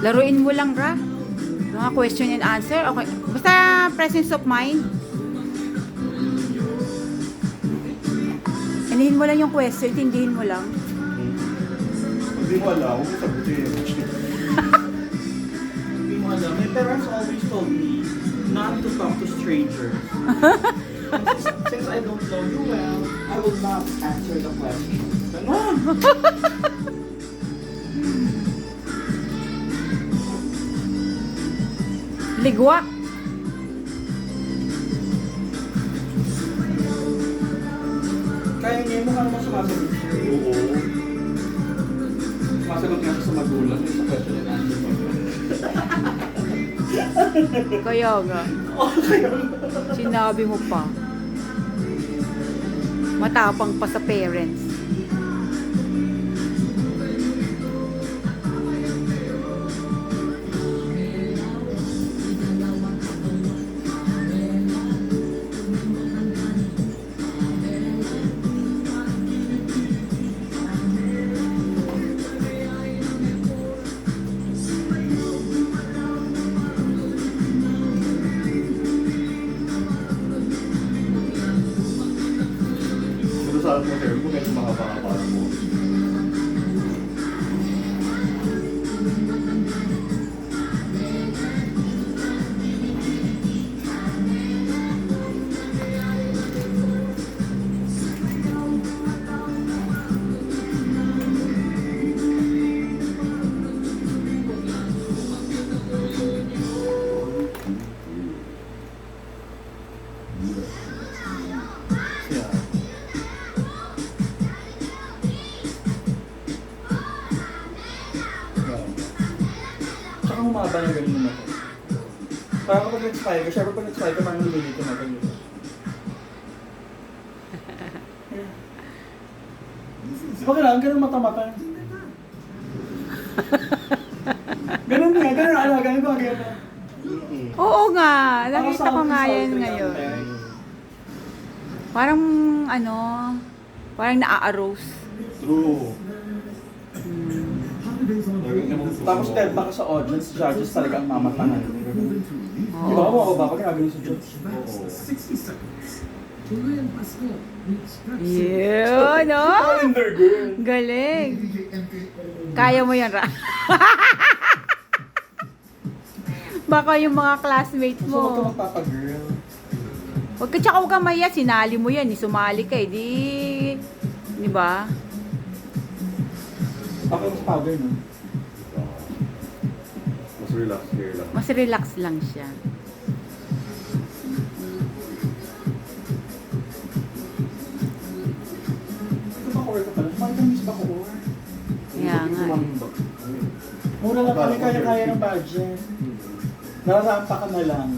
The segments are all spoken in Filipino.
Laruin mo lang, Ra. Mga question and answer. Okay. Basta presence of mind. Inihin mo lang yung question, tindihin mo lang. Hindi mo alam, huwag mo sagutin. Hindi mo alam. My parents always told me not to talk to strangers. Since I don't know you well, I will not answer the question. Ganon! Ligwa. Kaya niya mo naman sumasagot siya. Oo. Sumasagot nga siya sa magulang sa question and answer. Kaya nga. Sinabi mo pa. Matapang pa sa parents. Pero sa atin mo, hair mo, medyo mahaba-haba mo. Yeah. Tsaka humaba na ganun naman. Parang kapag nag-spike ka, syempre pag nag-spike ka, parang lumilito na ganun. Di ba kailangan ganun mata-mata? Ganun nga, ganun alaga, di ba ganun? Oo nga. Parang Nakita ko nga yan something ngayon. out there. Parang ano, parang naa-arose. True. Tapos dahil baka sa audience, judges talaga ang mamatangan. Di ba ako ba? Pag ginagaling sa judge. Yun, no? Calendar girl! Galing. Kaya mo yan, Ra. Baka yung mga classmate So, huwag ka mo. magpapagirl. Huwag ka maya, sinali mo yan, sumali ka, di ba? Ako mas powder, no? Mas relax hair lang. Mas relax lang siya. Ito ba core ka pala? Parang miss ba core? Kaya nga eh. Mura lang kami, kaya-kaya ng budget. Nararampa ka na lang.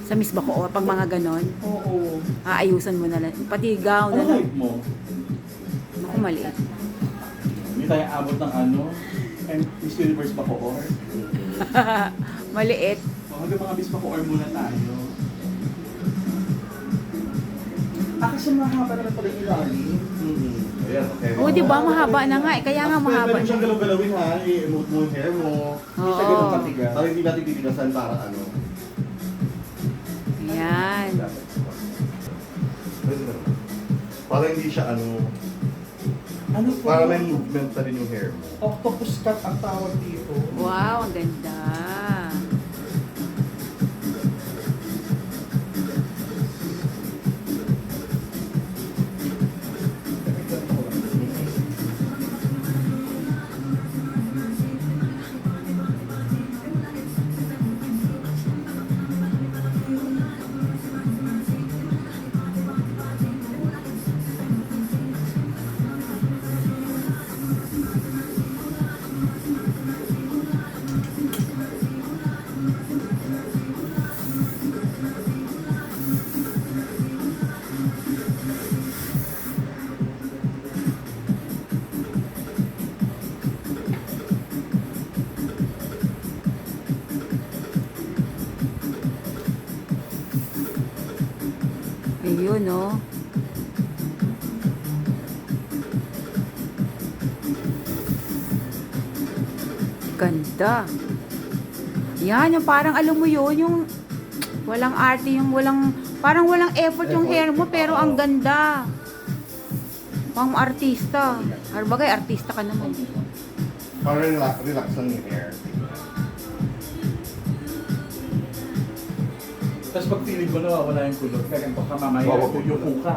Sa Miss Bacoor, pag mga ganon, Oo. aayusan mo na lang. Pati gown na Ano lang. height mo? Naku, maliit. Hindi tayo abot ng ano? And Miss Universe ba core? Maliit. So, hanggang mga Miss Bacoor muna tayo. Kasi mahaba naman pala yung ilalim. Ayan, okay. Oo, di ba? Mahaba na nga eh. Kaya nga mahaba Pwede siyang na. galaw-galawin ha, i-emote mo yung hair mo. Hindi siya ganun Oo. katigas. Para hindi natin titinasan para ano. Ayan. Pwede na naman. Para hindi siya ano, Ano po? para may movement pa rin yung hair mo. Octopus cut ang tawag dito. Wow, ang ganda. Ayun, no? Ganda. Yan, yung parang alam mo yun, yung walang arte, yung parang walang effort yung hair mo, pero ang ganda. Pang artista. Bagay, artista ka naman. Para relax lang yung hair. Tapos pag feeling ko nawawala yung kulot, kaya ganito ka mamaya, yung kuka.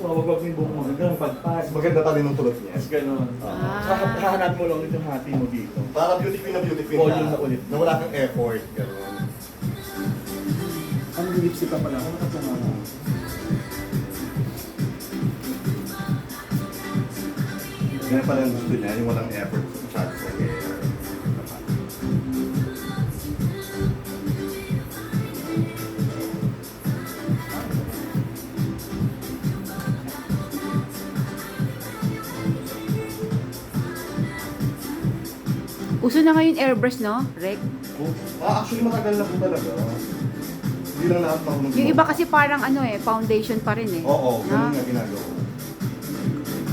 Wawag yung buhok mo, hanggang pagpas. Maganda pa rin yung kulot niya. Yes, gano'n. Ah. Hahanap mo lang yung hati mo dito. Para beauty queen Volume na ulit. Na wala kang effort. Gano'n. Ang lipstick ka pala, ano ka pa naman? Ganyan pala ang gusto niya, yung walang effort masyado sa hair. Uso na ngayon airbrush, no, Rek? Actually matagal na po talaga. Hindi lang lahat marunong Yung iba kasi parang foundation pa rin eh. Oo, Na? ganun nga ginagawa.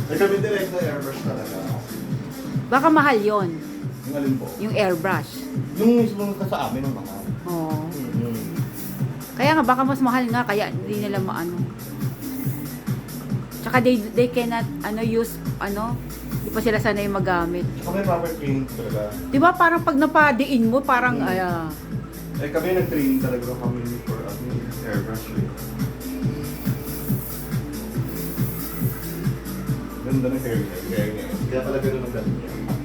Eh kami direct na airbrush talaga. Baka mahal yon, Yung alin po? yung airbrush. Yung mismo sa amin ang mahal. Oo. Mm-hmm. Kaya nga baka mas mahal nga kaya hindi nila maano. Tsaka they cannot use di pa sila sanay magamit. Tsaka may proper training talaga. 'Di ba parang pag napadiin mo parang Eh kami nag-training talaga kami for airbrush. Ganda ng hair niya. Kaya pala ganun ang ganda niya.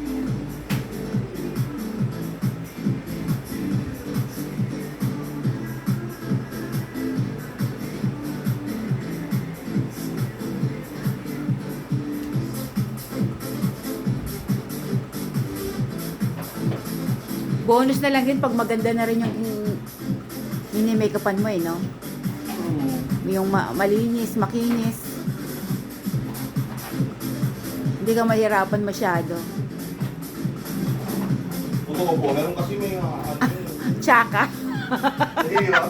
bonus na lang din pag maganda na rin yung mini-makeupan mo no? Yung malinis, makinis. Hindi ka mahirapan masyado. Totoo po, meron kasi may Tsaka. Mahirap.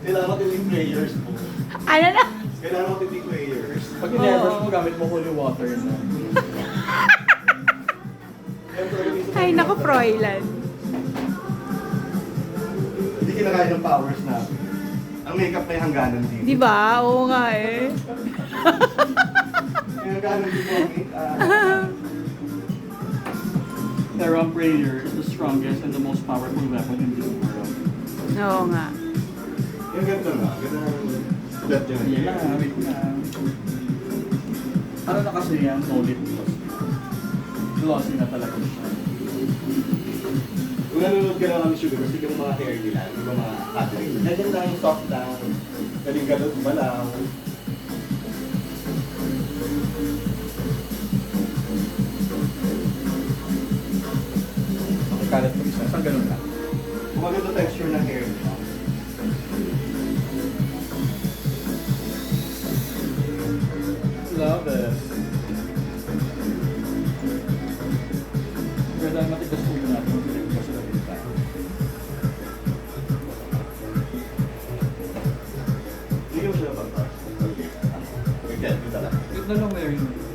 Kailangan matinding players po. Ano na? Kailangan matinding players. Pag in-airbrush mo, gamit mo holy water na. Ay, naku, Froilan. Hindi kinakaya ng powers natin. Ang makeup na yung hangganan din. Di ba? Oo nga eh. Yung hangganan din po ang makeup. Theron prayer is the strongest and the most powerful weapon in this world. Oo nga. Yung ganda nga. Ganda ang sulat niya. Yan lang, wait na. Ano na kasi yan? No lip gloss. Glossy na talaga siya. Kung nanonood ka na kami sugar, kasi yung mga hair nila, yung mga cutlery. Ganyan lang, soft lang. Galing ganun ba lang. Kalat mo isa. Saan ganun lang? Kung maganda texture ng hair niya. Love it. Pero dahil matigas po yun natin, matigas po sila din tayo. Hindi mo sila pagpas. Okay. Okay, talaga. Ito na lang meron.